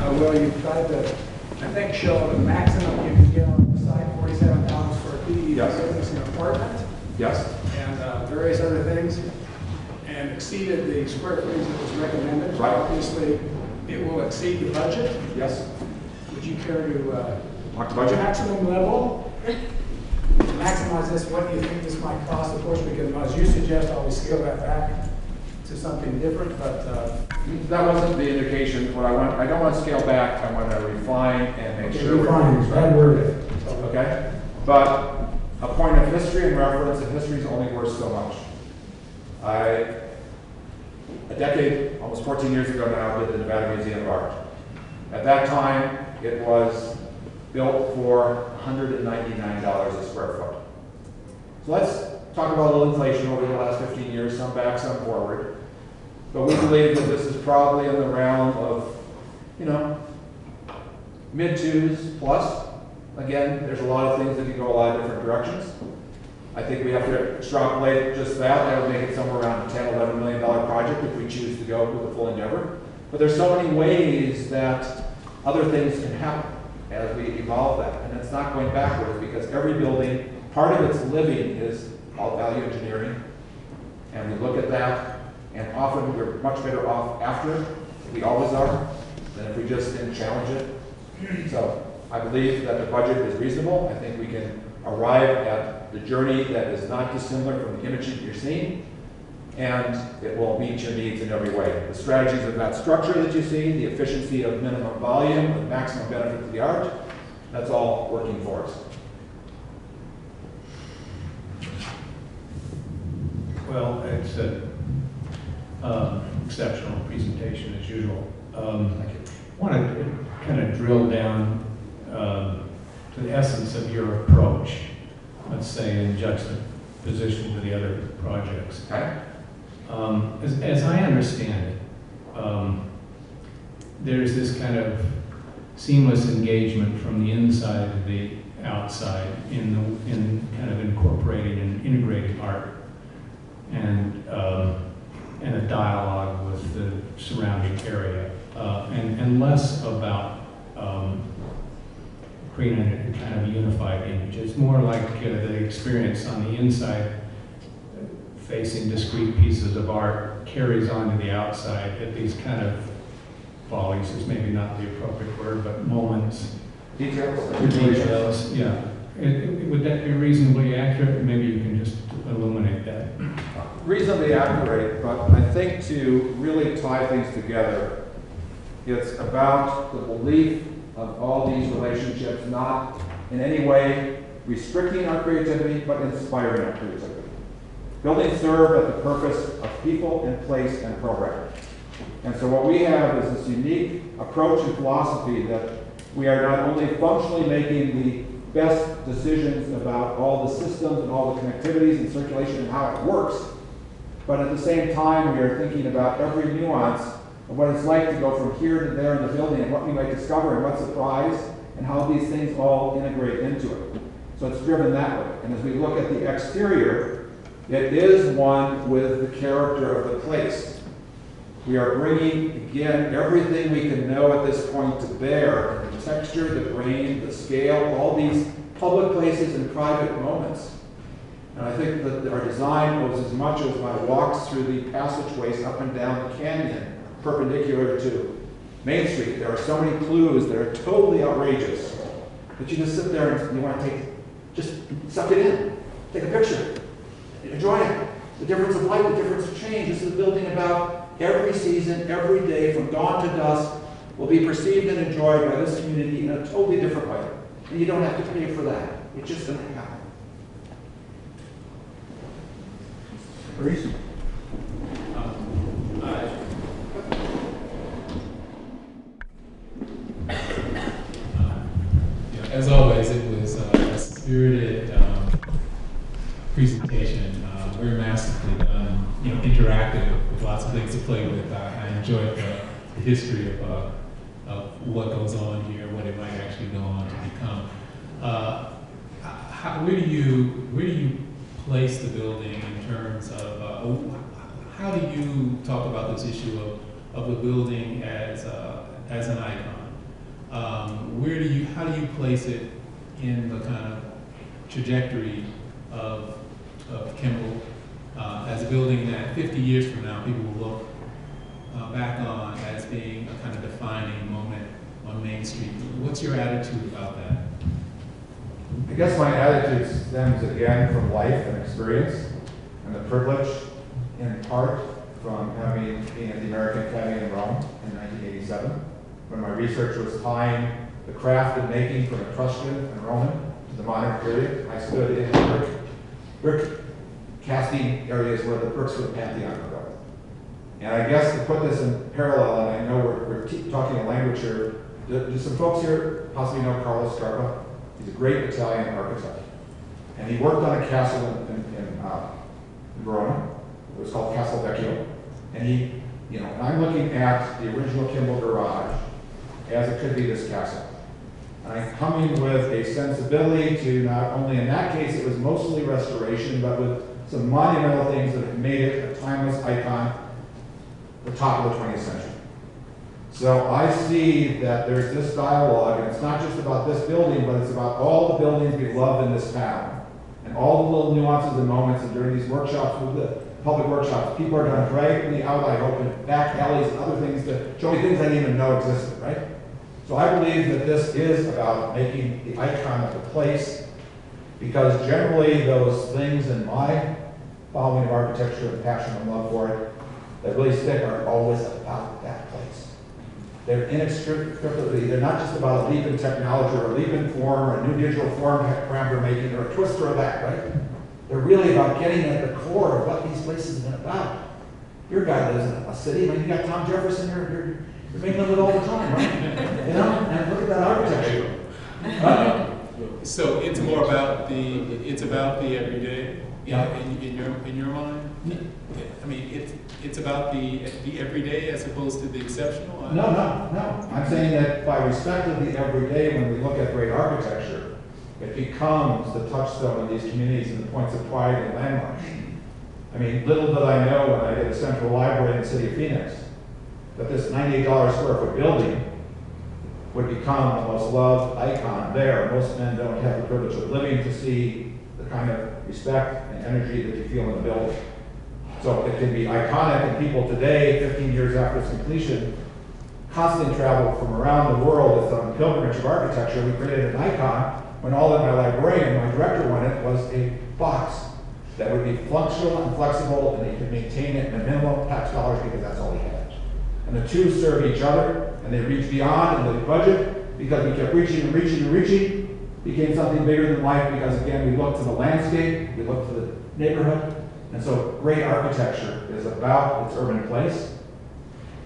Well, you've tried to, I think, show the maximum you can get on the site, 47,000 square feet, Yes. business and apartment, Yes. and various other things, and exceeded the square footage that was recommended. Right. Obviously, it will exceed the budget. Yes. Would you care to, Mark the budget? maximum level, to maximize this, what do you think this might cost? Of course, we can, as you suggest, always scale that back to something different, but That wasn't the indication. What I want, I don't want to scale back. I want to refine and make sure. refine, bad word. Okay? But a point of history and reference, and history is only worth so much. A decade, almost 14 years ago now, did the Nevada Museum of Art. At that time, it was built for $199 a square foot. So let's talk about a little inflation over the last 15 years, some back, some forward. But we believe that this is probably in the realm of, mid-twos plus. Again, there's a lot of things that can go a lot of different directions. I think we have to extrapolate just that. That would make it somewhere around a $10, $11 million project if we choose to go with the full endeavor. But there's so many ways that other things can happen as we evolve that. And it's not going backwards because every building, part of its living is all value engineering. And we look at that, and often we're much better off after, we always are, than if we just didn't challenge it. So I believe that the budget is reasonable. I think we can arrive at the journey that is not dissimilar from the image that you're seeing, and it will meet your needs in every way. The strategies of that structure that you see, the efficiency of minimum volume, the maximum benefit to the art, that's all working for us. Well, it's an exceptional presentation as usual. Thank you. I want to kind of drill down to the essence of your approach, let's say in juxtaposition to the other projects. Okay. As I understand it, there's this kind of seamless engagement from the inside to the outside in kind of incorporating and integrating art and a dialogue with the surrounding area, and less about creating a kind of unified image. It's more like the experience on the inside, facing discrete pieces of art, carries on to the outside at these kind of volleys is maybe not the appropriate word, but moments. Details. Yeah. Would that be reasonably accurate? Maybe you can just illuminate that. Reasonably accurate, but I think to really tie things together, it's about the belief of all these relationships not in any way restricting our creativity, but inspiring our creativity. Buildings serve at the purpose of people and place and program. And so what we have is this unique approach and philosophy that we are not only functionally making the best decisions about all the systems and all the connectivities and circulation and how it works, but at the same time we are thinking about every nuance of what it's like to go from here to there in the building and what we might discover and what surprise and how these things all integrate into it. So it's driven that way. And as we look at the exterior, it is one with the character of the place. We are bringing, again, everything we can know at this point to bear, the texture, the grain, the scale, all these public places and private moments. And I think that our design owes as much as my walks through the passageways up and down the canyon, perpendicular to Main Street. There are so many clues that are totally outrageous that you just sit there and you want to just suck it in, take a picture, enjoy it. The difference of light, the difference of change. This is a building about every season, every day, from dawn to dusk, will be perceived and enjoyed by this community in a totally different way. And you don't have to pay for that. It's just going to happen. Maurice? As always, it was a spirited presentation, very masterfully done, interactive with lots of things to play with. I enjoyed the history of what goes on here, what it might actually go on to become. Where do you place the building in terms of how do you talk about this issue of the building as an icon? how do you place it in the kind of trajectory of Kimball as a building that 50 years from now people will look back on as being a kind of defining moment on Main Street? What's your attitude about that? I guess my attitude stems again from life and experience and the privilege, in part, from being at the American Academy in Rome in 1987, when my research was tying the craft of making from Etruscan and Roman to the modern period. I stood in the brick casting areas where the bricks for the Pantheon were built. And I guess to put this in parallel, and I know we're talking a language here, do some folks here possibly know Carlo Scarpa? He's a great Italian architect. And he worked on a castle in Verona. It was called Castle Vecchio. And and I'm looking at the original Kimball garage as it could be this castle. And I'm coming with a sensibility to not only, in that case, it was mostly restoration, but with some monumental things that have made it a timeless icon, the top of the 20th century. So I see that there's this dialogue, and it's not just about this building, but it's about all the buildings we love in this town, and all the little nuances and moments, and during these workshops, with the public workshops, people are going to drag me out, I hope, in back alleys and other things to show me things I didn't even know existed, right? So I believe that this is about making the icon of the place, because generally those things in my following of architecture and passion and love for it that really stick are always about that place. They're inextricably, they're not just about a leap in technology or a leap in form or a new digital form parameter making or a twist or a that, right? They're really about getting at the core of what these places have been about. Your guy lives in a city, you got Tom Jefferson, you're making of it all the time, right? And look at that architecture. So it's more about the everyday, in your mind. I mean, it's about the everyday as opposed to the exceptional. No. I'm saying that by respect of the everyday, when we look at great architecture, it becomes the touchstone of these communities and the points of pride and landmarks. I mean, little did I know when I did a central library in the city of Phoenix that this $98 square foot building would become the most loved icon there. Most men don't have the privilege of living to see the kind of respect and energy that you feel in the building. So it can be iconic, and people today, 15 years after its completion, constantly travel from around the world. It's on a pilgrimage of architecture. We created an icon when all that my librarian, my director wanted, was a box that would be functional and flexible, and they could maintain it in a minimum tax dollars because that's all he had. And the two serve each other, and they reach beyond in the budget because we kept reaching and reaching and reaching, became something bigger than life because, again, we looked to the landscape, we looked to the neighborhood. And so great architecture is about its urban place.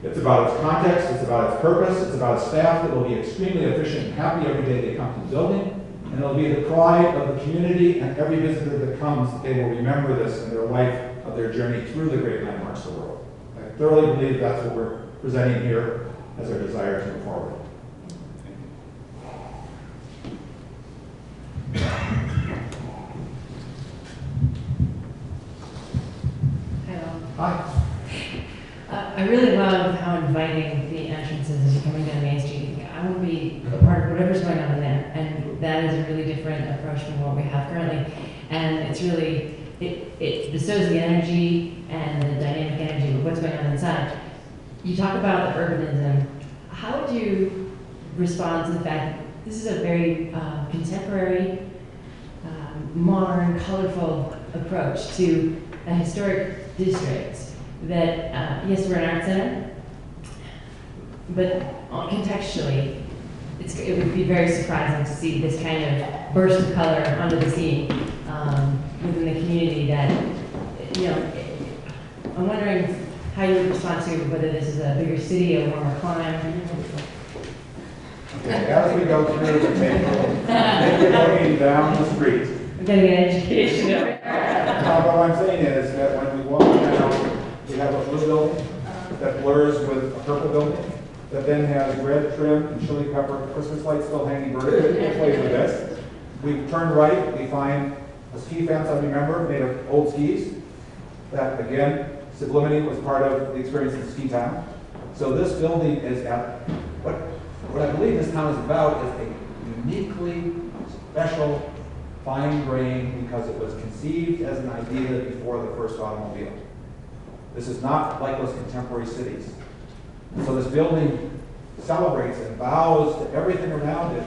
It's about its context, it's about its purpose, it's about staff that will be extremely efficient and happy every day they come to the building. And it'll be the pride of the community, and every visitor that comes, they will remember this in their life of their journey through the great landmarks of the world. I thoroughly believe that's what we're presenting here as our desire to move forward. Hello. Hi. I really love how inviting the entrance is as you're coming down Main Street. I want to be a part of whatever's going on in there, and that is a really different approach from what we have currently. And it's really, it bestows the energy and the dynamic energy of what's going on inside. You talk about the urbanism. How would you respond to the fact that this is a very contemporary, modern, colorful approach to a historic district that, yes, we're an art center, but contextually, it would be very surprising to see this kind of burst of color under the scene within the community that, I'm wondering how you would respond to whether this is a bigger city, a warmer climate. Okay, as we go through the table, maybe looking down the street. I'm getting an education. What I'm saying is that when we walk down, we have a blue building that blurs with a purple building that then has red trim and chili pepper Christmas lights still hanging vertically. It plays with this. We turn right, we find a ski fence, I remember, made of old skis. That, again, sublimity was part of the experience in Ski Town. So this building is at, what I believe this town is about is a uniquely special, fine grain because it was conceived as an idea before the first automobile. This is not like those contemporary cities. And so this building celebrates and bows to everything around it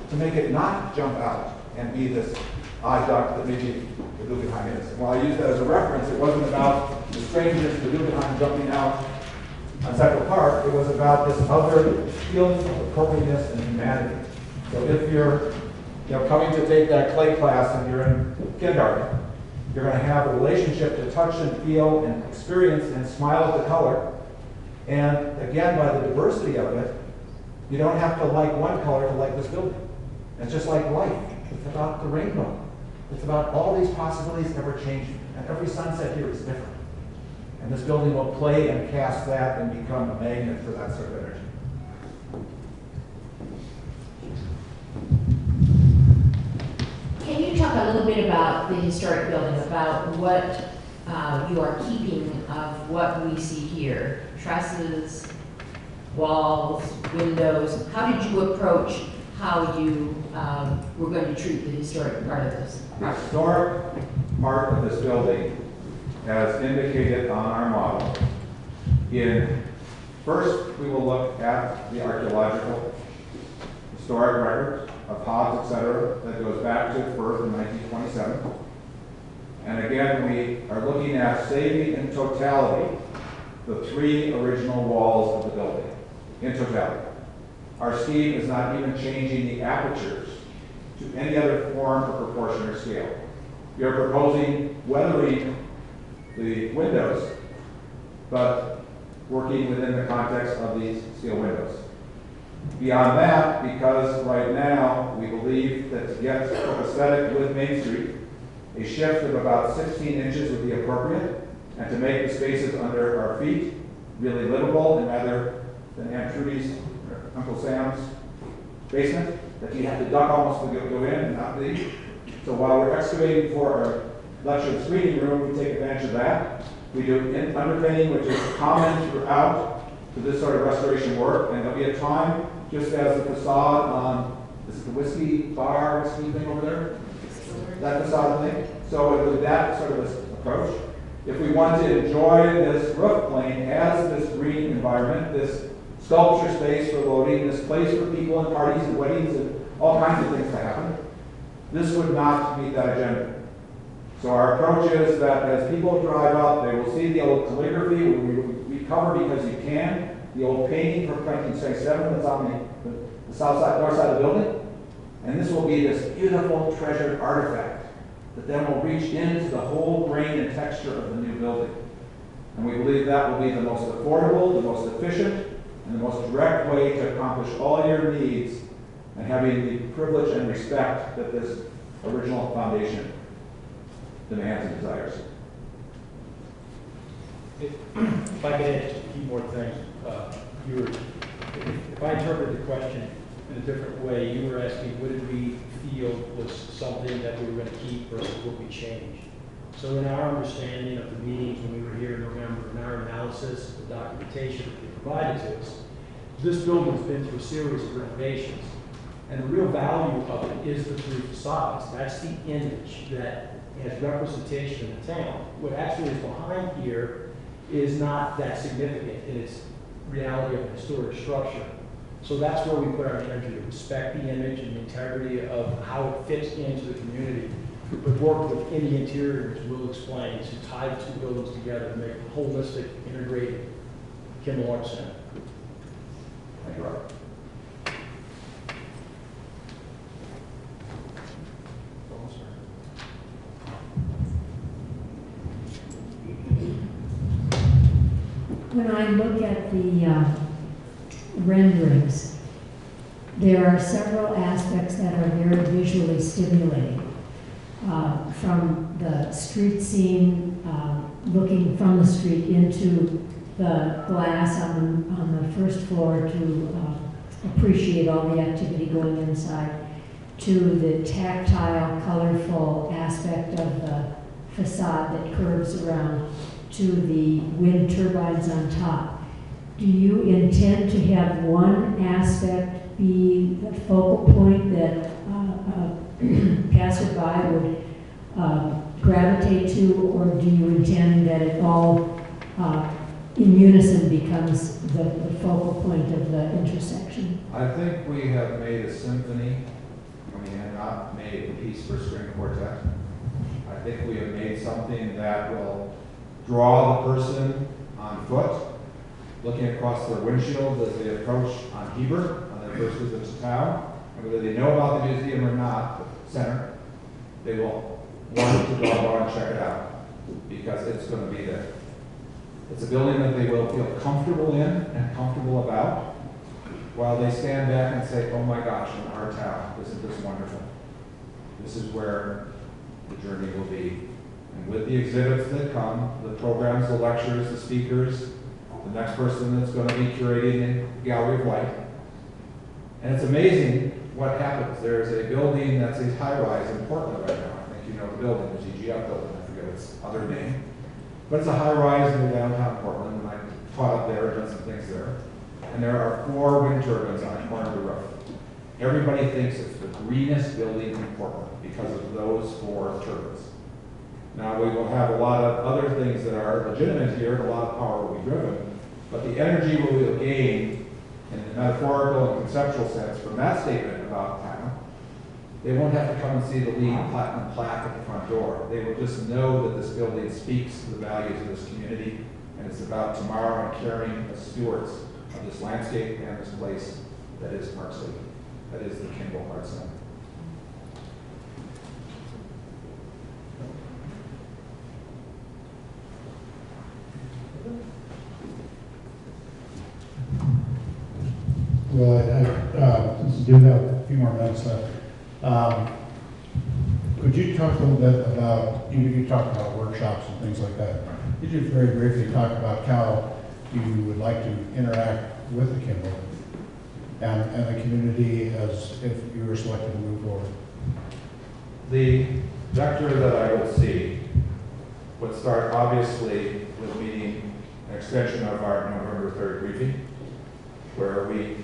to make it not jump out and be this odd duck that maybe the Guggenheim is. And while I use that as a reference, it wasn't about the strangeness of the Guggenheim jumping out on Central Park. It was about this other feeling of appropriateness and humanity. So if you're coming to take that clay class and you're in kindergarten, you're going to have a relationship to touch and feel and experience and smile at the color. And again, by the diversity of it, you don't have to like one color to like this building. It's just like life. It's about the rainbow. It's about all these possibilities ever changing. And every sunset here is different. And this building will play and cast that and become a magnet for that sort of energy. Can you talk a little bit about the historic building, about what you are keeping of what we see here? Trusses, walls, windows. How did you approach how you were going to treat the historic part of this? The historic part of this building, as indicated on our model, first we will look at the archaeological, historic records of Hobbs, etc., that goes back to its birth in 1927. And again, we are looking at saving in totality the 3 original walls of the building, in totality. Our scheme is not even changing the apertures to any other form or proportion or scale. We are proposing weathering the windows, but working within the context of these steel windows. Beyond that, because right now we believe that to get aesthetic with Main Street, a shift of about 16 inches would be appropriate, and to make the spaces under our feet really livable, and rather than Aunt Trudy's or Uncle Sam's basement, that you have to duck almost to go in and not leave. So while we're excavating for our lecture and screening room, we take advantage of that. We do underpinning, which is common throughout to this sort of restoration work, and there'll be a time, just as the facade on, this is the whiskey bar, whiskey thing over there? That facade thing. So it was that sort of approach. If we want to enjoy this roof plane as this green environment, this sculpture space for loading, this place for people and parties and weddings and all kinds of things to happen, this would not meet that agenda. So our approach is that as people drive up, they will see the old calligraphy, we cover because you can, the old painting from 1927 that's on the south side, north side of the building. And this will be this beautiful treasured artifact that then will reach into the whole grain and texture of the new building. And we believe that will be the most affordable, the most efficient, and the most direct way to accomplish all your needs and having the privilege and respect that this original foundation demands and desires. If I could add just a few more things. If I interpret the question in a different way, you were asking what did we feel was something that we were going to keep versus what we changed. So in our understanding of the meetings when we were here in November, in our analysis, the documentation that they provided to us, this building has been through a series of renovations. And the real value of it is the 3 facades. That's the image that has representation of the town. What actually is behind here is not that significant in its reality of a historic structure. So that's where we put our energy, to respect the image and the integrity of how it fits into the community, but work within the interior, which we'll explain, to tie the 2 buildings together to make a holistic, integrated Kimball Arts Center. Thank you, Robert. When I look at the renderings, there are several aspects that are very visually stimulating. From the street scene, looking from the street into the glass on the first floor to appreciate all the activity going inside, to the tactile, colorful aspect of the facade that curves around, to the wind turbines on top, do you intend to have one aspect be the focal point that passerby would gravitate to, or do you intend that it all in unison becomes the focal point of the intersection? I think we have made a symphony, and we have not made a piece for string quartet. I think we have made something that will draw the person on foot, looking across their windshield as they approach on Heber on their first visit to town. And whether they know about the museum or not, the center, they will want to go and check it out because it's going to be there. It's a building that they will feel comfortable in and comfortable about while they stand back and say, oh my gosh, in our town, isn't this wonderful? This is where the journey will be. And with the exhibits that come, the programs, the lectures, the speakers, the next person that's going to be curating the Gallery of Light. And it's amazing what happens. There's a building that's a high-rise in Portland right now. I think you know the building, the GGF building. I forget its other name. But it's a high-rise in downtown Portland, and I taught up there and done some things there. And there are 4 wind turbines on a corner of the roof. Everybody thinks it's the greenest building in Portland because of those 4 turbines. Now, we will have a lot of other things that are legitimate here, and a lot of power will be driven, but the energy we will gain in the metaphorical and conceptual sense from that statement about town, they won't have to come and see the LEED platinum plaque at the front door. They will just know that this building speaks to the values of this community, and it's about tomorrow and caring as stewards of this landscape and this place that is Park City, that is the Kimball Art Center. Well, I do have a few more minutes left. Could you talk a little bit about, you talked about workshops and things like that. Could you very briefly talk about how you would like to interact with the Kimball and the community as if you were selected to move forward? The vector that I would see would start obviously with meeting an extension of our November 3rd briefing, where we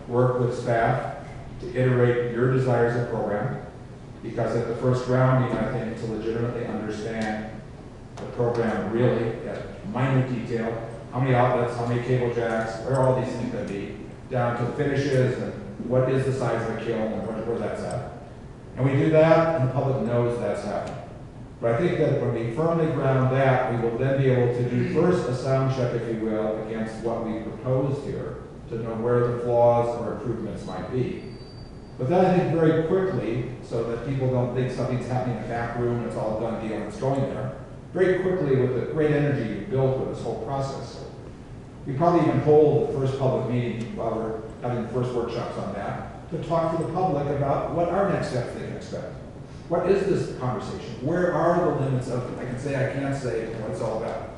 work with staff to iterate your desires of program, because at the first grounding, I think, to legitimately understand the program really at minute detail, how many outlets, how many cable jacks, where all these things can be, down to the finishes and what is the size of the kiln and where that's at. And we do that, and the public knows that's happening. But I think that when we firmly ground that, we will then be able to do first a sound check, if you will, against what we proposed here, to know where the flaws or improvements might be. But then I think very quickly, so that people don't think something's happening in the back room, it's all done deal and it's going there, very quickly with the great energy you built with this whole process, we probably even hold the first public meeting while we're having the first workshops on that, to talk to the public about what our next steps they can expect. What is this conversation? Where are the limits of I can say, I can't say, and what it's all about?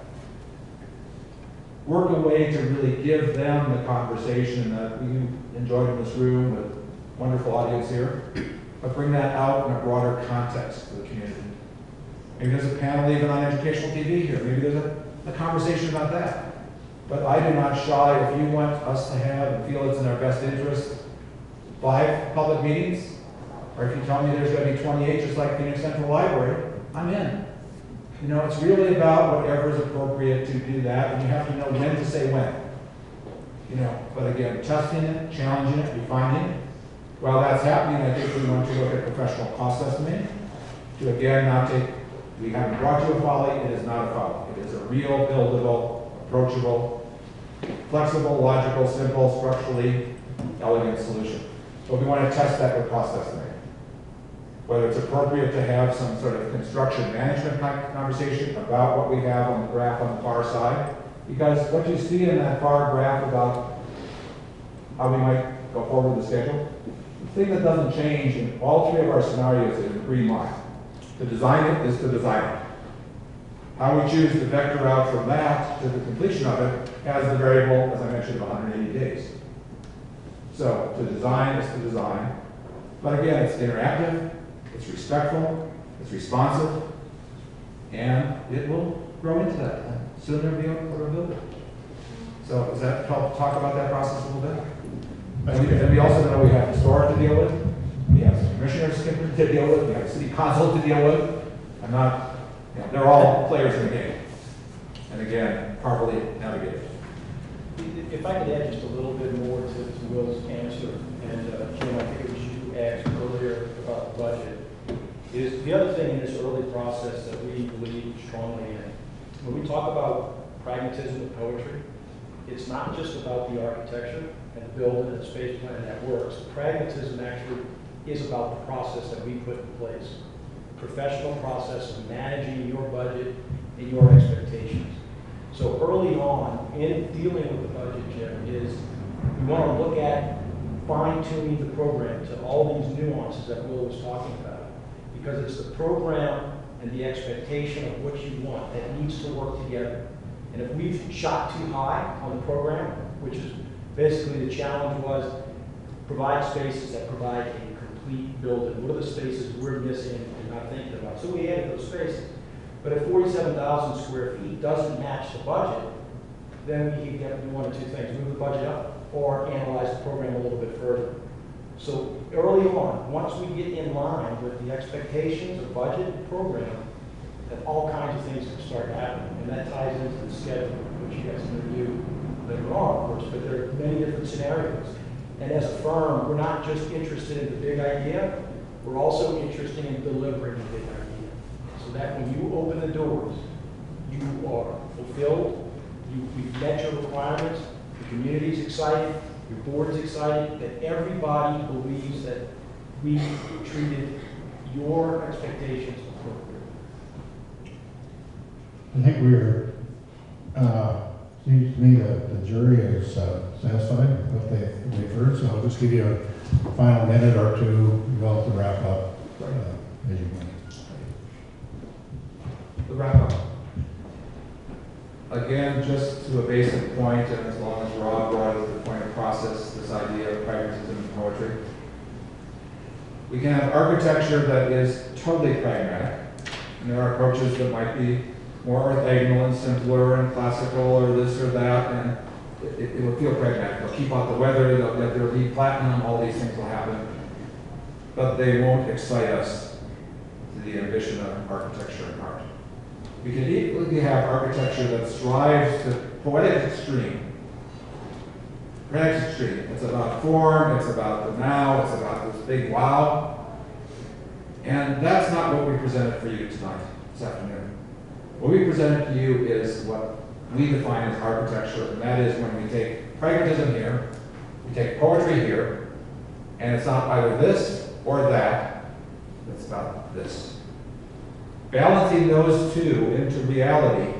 Work a way to really give them the conversation that we enjoyed in this room with wonderful audience here, but bring that out in a broader context to the community. Maybe there's a panel even on educational TV here. Maybe there's a conversation about that. But I do not shy. If you want us to have and feel it's in our best interest, 5 public meetings, or if you tell me there's going to be 28 just like Phoenix Central Library, I'm in. You know, it's really about whatever is appropriate to do that, and you have to know when to say when. You know, but again, testing it, challenging it, refining it. While that's happening, I think we want to look at professional cost estimating to again not take, we haven't brought you a folly, it is not a folly. It is a real, buildable, approachable, flexible, logical, simple, structurally elegant solution. But we want to test that with cost estimating. Whether it's appropriate to have some sort of construction management conversation about what we have on the graph on the far side, because what you see in that far graph about how we might go forward with the schedule, the thing that doesn't change in all 3 of our scenarios is the green line. To design it is to design it. How we choose to vector out from that to the completion of it has the variable, as I mentioned, of 180 days. So to design is to design. But again, it's interactive, it's respectful, it's responsive, and it will grow into that. Soon there'll be a builder. So does that help talk about that process a little bit? And we also know we have historic to deal with, we have commissioners to deal with, we have city council to deal with. I'm not, they're all players in the game. And again, properly navigated. If I could add just a little bit more to Will's answer, and Jim, I think it was you asked earlier about the budget, is the other thing in this early process that we believe strongly in. When we talk about pragmatism and poetry, it's not just about the architecture and the building and the space plan that works. Pragmatism actually is about the process that we put in place. Professional process of managing your budget and your expectations. So early on, in dealing with the budget, Jim, is we want to look at fine-tuning the program to all these nuances that Will was talking about. Because it's the program and the expectation of what you want that needs to work together. And if we've shot too high on the program, which is basically the challenge was provide spaces that provide a complete building. What are the spaces we're missing and not thinking about? So we added those spaces. But if 47,000 square feet doesn't match the budget, then we can do one of two things: move the budget up or analyze the program a little bit further. So early on, once we get in line with the expectations of budget and program, then all kinds of things can start happening. And that ties into the schedule, which you guys can review later on, of course, but there are many different scenarios. And as a firm, we're not just interested in the big idea, we're also interested in delivering the big idea. So that when you open the doors, you are fulfilled, you've met your requirements, the community's excited, your board's excited, that everybody believes that we treated your expectations appropriately. I think seems to me that the jury is satisfied with what they've heard, so I'll just give you a final minute or two, Will, to wrap up as you want. The wrap up. Again, just to a basic point, and as long as Rob brought it to the point of process, this idea of pragmatism and poetry. We can have architecture that is totally pragmatic, and there are approaches that might be more orthogonal and simpler and classical or this or that, and it will feel pragmatic. They'll keep out the weather, they'll be platinum, all these things will happen, but they won't excite us to the ambition of architecture and art. We can equally have architecture that strives to poetic extreme. Poetic extreme. It's about form, it's about the now, it's about this big wow. And that's not what we presented for you tonight, this afternoon. What we presented to you is what we define as architecture, and that is when we take pragmatism here, we take poetry here, and it's not either this or that, it's about this. Balancing those two into reality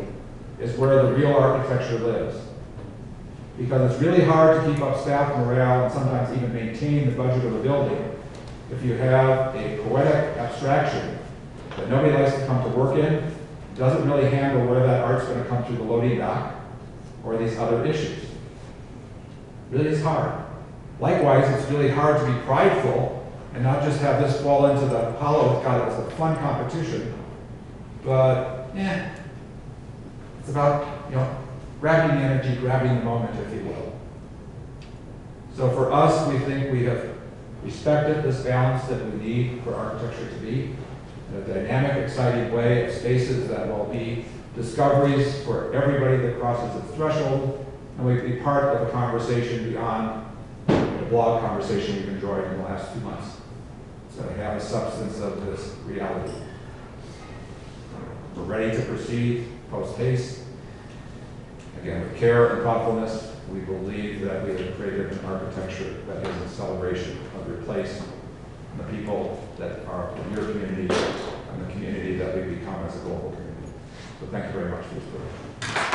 is where the real architecture lives. Because it's really hard to keep up staff morale and sometimes even maintain the budget of a building if you have a poetic abstraction that nobody likes to come to work in, doesn't really handle where that art's going to come through the loading dock or these other issues. Really is hard. Likewise, it's really hard to be prideful and not just have this fall into the hollow. It's got it as a fun competition. But, it's about, grabbing the energy, grabbing the moment, if you will. So for us, we think we have respected this balance that we need for architecture to be in a dynamic, exciting way of spaces that will be discoveries for everybody that crosses its threshold, and we be part of a conversation beyond the blog conversation we've enjoyed in the last 2 months. So we have a substance of this reality. We're ready to proceed post-haste. Again, with care and thoughtfulness, we believe that we have created an architecture that is a celebration of your place and the people that are in your community and the community that we become as a global community. So thank you very much for this work.